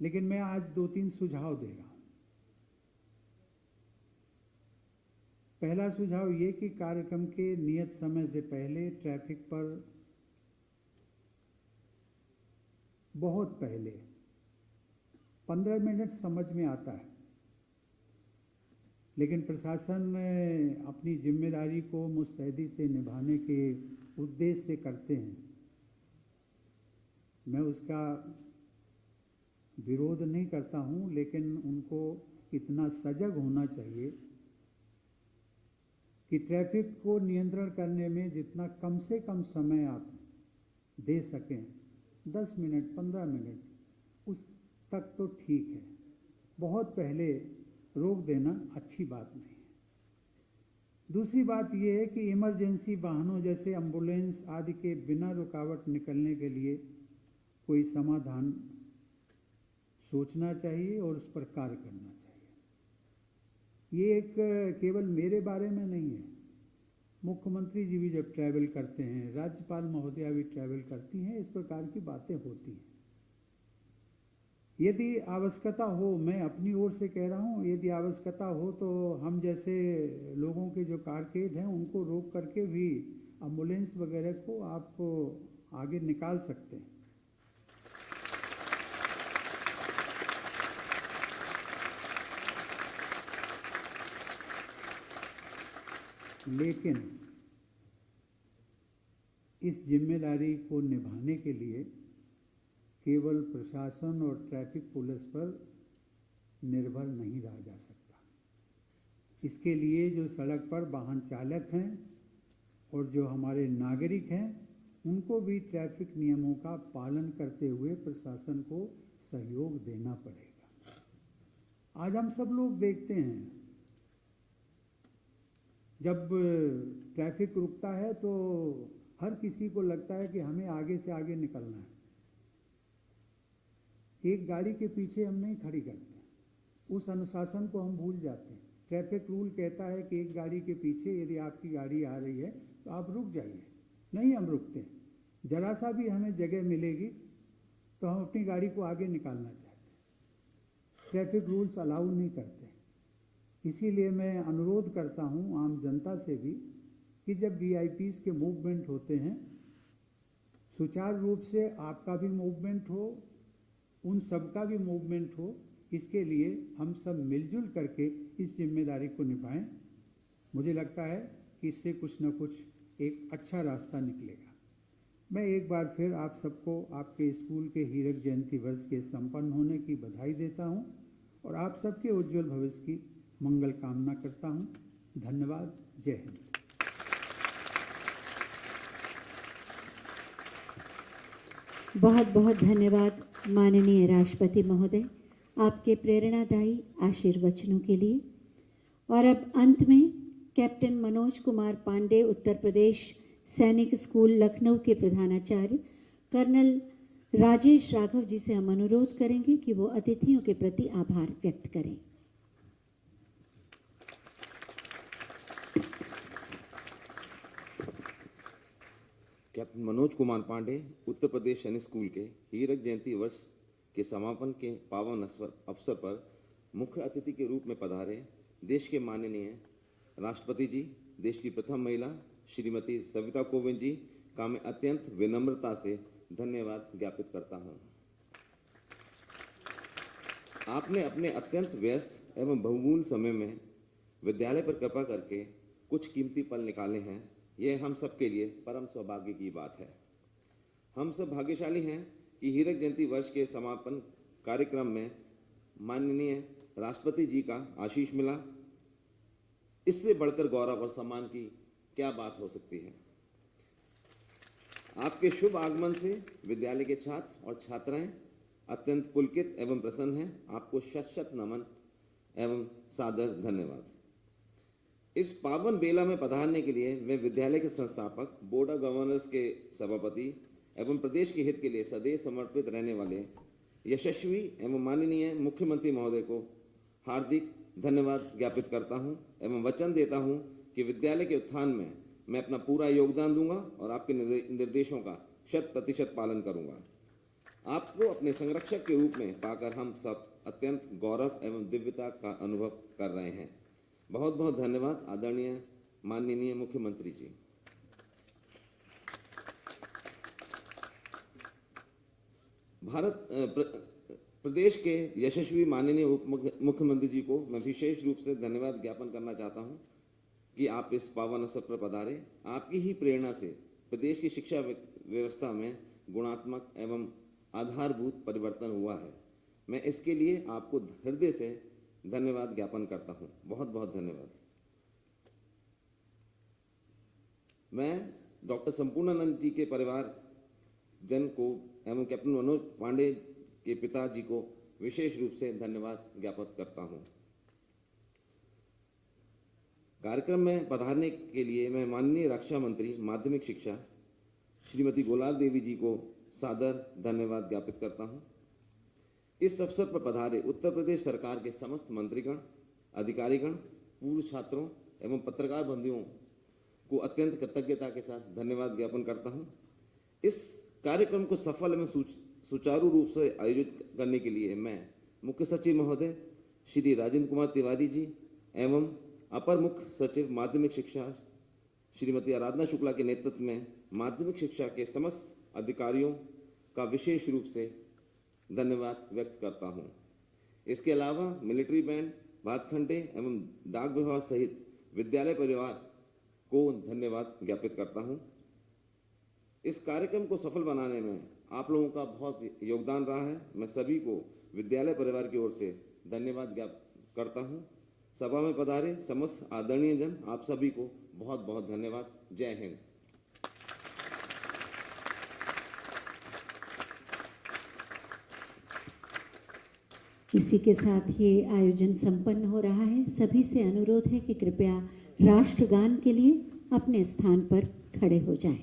लेकिन मैं आज 2-3 सुझाव दे रहा हूं। पहला सुझाव ये कि कार्यक्रम के नियत समय से पहले ट्रैफिक पर बहुत पहले 15 मिनट समझ में आता है, लेकिन प्रशासन अपनी जिम्मेदारी को मुस्तैदी से निभाने के उद्देश्य से करते हैं। मैं उसका विरोध नहीं करता हूं, लेकिन उनको इतना सजग होना चाहिए कि ट्रैफिक को नियंत्रण करने में जितना कम से कम समय आप दे सकें, 10 मिनट 15 मिनट, उस तक तो ठीक है। बहुत पहले रोक देना अच्छी बात नहीं है। दूसरी बात यह है कि इमरजेंसी वाहनों जैसे एम्बुलेंस आदि के बिना रुकावट निकलने के लिए कोई समाधान सोचना चाहिए और उस पर कार्य करना चाहिए। ये एक केवल मेरे बारे में नहीं है, मुख्यमंत्री जी भी जब ट्रैवल करते हैं, राज्यपाल महोदया भी ट्रैवल करती हैं, इस प्रकार की बातें होती हैं। यदि आवश्यकता हो, मैं अपनी ओर से कह रहा हूं, यदि आवश्यकता हो तो हम जैसे लोगों के जो कारकेड हैं उनको रोक करके भी एम्बुलेंस वगैरह को आप आगे निकाल सकते हैं। लेकिन इस जिम्मेदारी को निभाने के लिए केवल प्रशासन और ट्रैफिक पुलिस पर निर्भर नहीं रहा जा सकता। इसके लिए जो सड़क पर वाहन चालक हैं और जो हमारे नागरिक हैं, उनको भी ट्रैफिक नियमों का पालन करते हुए प्रशासन को सहयोग देना पड़ेगा। आज हम सब लोग देखते हैं, जब ट्रैफिक रुकता है तो हर किसी को लगता है कि हमें आगे से आगे निकलना है। एक गाड़ी के पीछे हम नहीं खड़ी करते, उस अनुशासन को हम भूल जाते हैं। ट्रैफिक रूल कहता है कि एक गाड़ी के पीछे यदि आपकी गाड़ी आ रही है तो आप रुक जाइए। नहीं, हम रुकते हैं। जरा सा भी हमें जगह मिलेगी तो हम अपनी गाड़ी को आगे निकालना चाहते हैं। ट्रैफिक रूल्स अलाउ नहीं करते। इसीलिए मैं अनुरोध करता हूं आम जनता से भी कि जब वीआईपीज़ के मूवमेंट होते हैं, सुचारू रूप से आपका भी मूवमेंट हो, उन सबका भी मूवमेंट हो। इसके लिए हम सब मिलजुल करके इस जिम्मेदारी को निभाएं। मुझे लगता है कि इससे कुछ न कुछ एक अच्छा रास्ता निकलेगा। मैं एक बार फिर आप सबको आपके स्कूल के हीरक जयंती वर्ष के संपन्न होने की बधाई देता हूं और आप सबके उज्जवल भविष्य की मंगल कामना करता हूं। धन्यवाद। जय हिंद। बहुत बहुत धन्यवाद माननीय राष्ट्रपति महोदय, आपके प्रेरणादायी आशीर्वचनों के लिए। और अब अंत में कैप्टन मनोज कुमार पांडे, उत्तर प्रदेश सैनिक स्कूल लखनऊ के प्रधानाचार्य कर्नल राजेश राघव जी से हम अनुरोध करेंगे कि वो अतिथियों के प्रति आभार व्यक्त करें। कैप्टन मनोज कुमार पांडे, उत्तर प्रदेश सैनिक स्कूल के हीरक जयंती वर्ष के समापन के पावन अवसर पर मुख्य अतिथि के रूप में पधारे देश के माननीय राष्ट्रपति जी, देश की प्रथम महिला श्रीमती सविता कोविंद जी का मैं अत्यंत विनम्रता से धन्यवाद ज्ञापित करता हूं। आपने अपने अत्यंत व्यस्त एवं बहुमूल्य समय में विद्यालय पर कृपा करके कुछ कीमती पल निकाले हैं। यह हम सब के लिए परम सौभाग्य की बात है। हम सब भाग्यशाली हैं कि हीरक जयंती वर्ष के समापन कार्यक्रम में माननीय राष्ट्रपति जी का आशीष मिला। इससे बढ़कर गौरव और सम्मान की क्या बात हो सकती है। आपके शुभ आगमन से विद्यालय के छात्र और छात्राएं अत्यंत पुलकित एवं प्रसन्न हैं। आपको शत शत नमन एवं सादर धन्यवाद। इस पावन बेला में पधारने के लिए मैं विद्यालय के संस्थापक, बोर्ड ऑफ गवर्नर्स के सभापति एवं प्रदेश के हित के लिए सदैव समर्पित रहने वाले यशस्वी एवं माननीय मुख्यमंत्री महोदय को हार्दिक धन्यवाद ज्ञापित करता हूं एवं वचन देता हूं कि विद्यालय के उत्थान में मैं अपना पूरा योगदान दूंगा और आपके निर्देशों का 100% पालन करूंगा। आपको अपने संरक्षक के रूप में पाकर हम सब अत्यंत गौरव एवं दिव्यता का अनुभव कर रहे हैं। बहुत बहुत धन्यवाद आदरणीय माननीय मुख्यमंत्री जी। प्रदेश के यशस्वी माननीय उप मुख्यमंत्री जी को मैं विशेष रूप से धन्यवाद ज्ञापन करना चाहता हूं कि आप इस पावन अवसर पर पधारे। आपकी ही प्रेरणा से प्रदेश की शिक्षा व्यवस्था में गुणात्मक एवं आधारभूत परिवर्तन हुआ है। मैं इसके लिए आपको हृदय से धन्यवाद ज्ञापन करता हूं। बहुत बहुत धन्यवाद। मैं डॉक्टर संपूर्णानंद जी के परिवार जन को एवं कैप्टन मनोज पांडे के पिताजी को विशेष रूप से धन्यवाद ज्ञापित करता हूं। कार्यक्रम में पधारने के लिए मैं माननीय रक्षा मंत्री माध्यमिक शिक्षा श्रीमती गोलाल देवी जी को सादर धन्यवाद ज्ञापित करता हूं। इस अवसर पर पधारे उत्तर प्रदेश सरकार के समस्त मंत्रीगण, अधिकारीगण, पूर्व छात्रों एवं पत्रकार बंधुओं को अत्यंत कृतज्ञता के साथ धन्यवाद ज्ञापन करता हूं। इस कार्यक्रम को सफल एवं सुचारू रूप से आयोजित करने के लिए मैं मुख्य सचिव महोदय श्री राजेंद्र कुमार तिवारी जी एवं अपर मुख्य सचिव माध्यमिक शिक्षा श्रीमती आराधना शुक्ला के नेतृत्व में माध्यमिक शिक्षा के समस्त अधिकारियों का विशेष रूप से धन्यवाद व्यक्त करता हूं। इसके अलावा मिलिट्री बैंड, भातखंडे एवं डाक विभाग सहित विद्यालय परिवार को धन्यवाद ज्ञापित करता हूं। इस कार्यक्रम को सफल बनाने में आप लोगों का बहुत योगदान रहा है। मैं सभी को विद्यालय परिवार की ओर से धन्यवाद ज्ञापित करता हूं। सभा में पधारे समस्त आदरणीय जन, आप सभी को बहुत बहुत धन्यवाद। जय हिंद। इसी के साथ ये आयोजन संपन्न हो रहा है। सभी से अनुरोध है कि कृपया राष्ट्रगान के लिए अपने स्थान पर खड़े हो जाएं।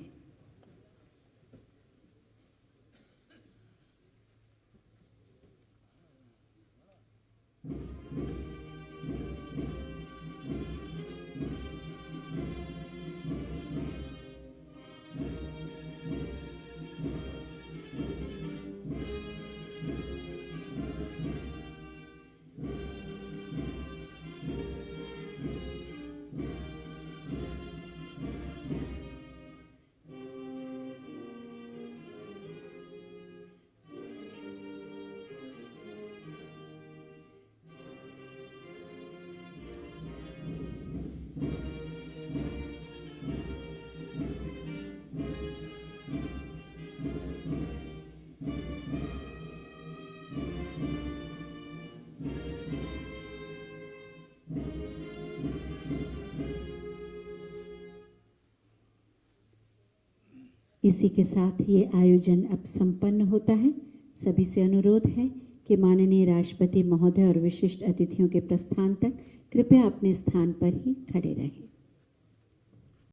इसी के साथ ये आयोजन अब संपन्न होता है। सभी से अनुरोध है कि माननीय राष्ट्रपति महोदय और विशिष्ट अतिथियों के प्रस्थान तक कृपया अपने स्थान पर ही खड़े रहें।